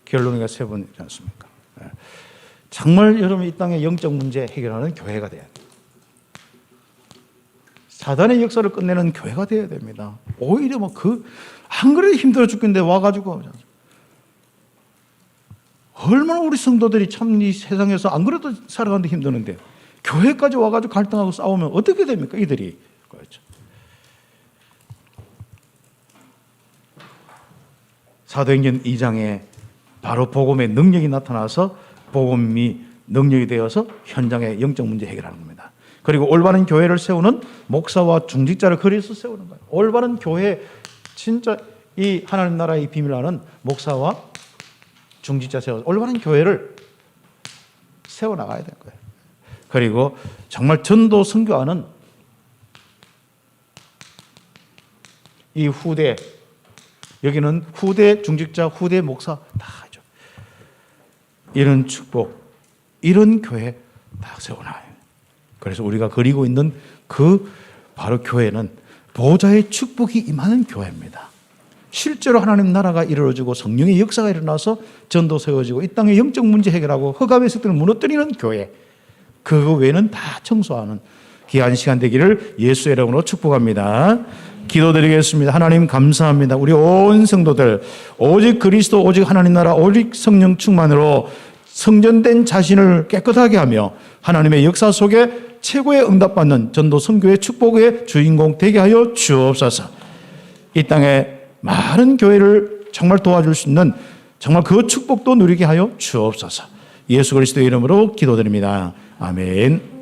결론이 세 번이지 않습니까? 정말 여러분 이 땅의 영적 문제 해결하는 교회가 돼야 돼요. 사단의 역사를 끝내는 교회가 돼야 됩니다. 오히려 안 그래도 힘들어 죽겠는데 와가지고 얼마나 우리 성도들이 참 이 세상에서 안 그래도 살아가는데 힘드는데 교회까지 와가지고 갈등하고 싸우면 어떻게 됩니까? 이들이. 그렇죠. 사도행전 2장에 바로 복음의 능력이 나타나서 복음이 능력이 되어서 현장의 영적 문제 해결하는 겁니다. 그리고 올바른 교회를 세우는 목사와 중직자를 그래서 세우는 거예요. 올바른 교회, 진짜 이 하나님 나라의 비밀을 아는 목사와 중직자 세워서 올바른 교회를 세워나가야 될 거예요. 그리고 정말 전도 선교하는 이 후대, 여기는 후대 중직자, 후대 목사 다 하죠. 이런 축복, 이런 교회 다 세워놔요. 그래서 우리가 그리고 있는 그 바로 교회는 보호자의 축복이 임하는 교회입니다. 실제로 하나님 나라가 이루어지고 성령의 역사가 일어나서 전도 세워지고 이 땅의 영적 문제 해결하고 흑암의 습들을 무너뜨리는 교회, 그 외에는 다 청소하는 귀한 시간 되기를 예수의 이름으로 축복합니다. 기도드리겠습니다. 하나님 감사합니다. 우리 온 성도들 오직 그리스도, 오직 하나님 나라, 오직 성령 충만으로 성전된 자신을 깨끗하게 하며 하나님의 역사 속에 최고의 응답받는 전도 선교의 축복의 주인공 되게 하여 주옵소서. 이 땅에 많은 교회를 정말 도와줄 수 있는 정말 그 축복도 누리게 하여 주옵소서. 예수 그리스도의 이름으로 기도드립니다. 아멘.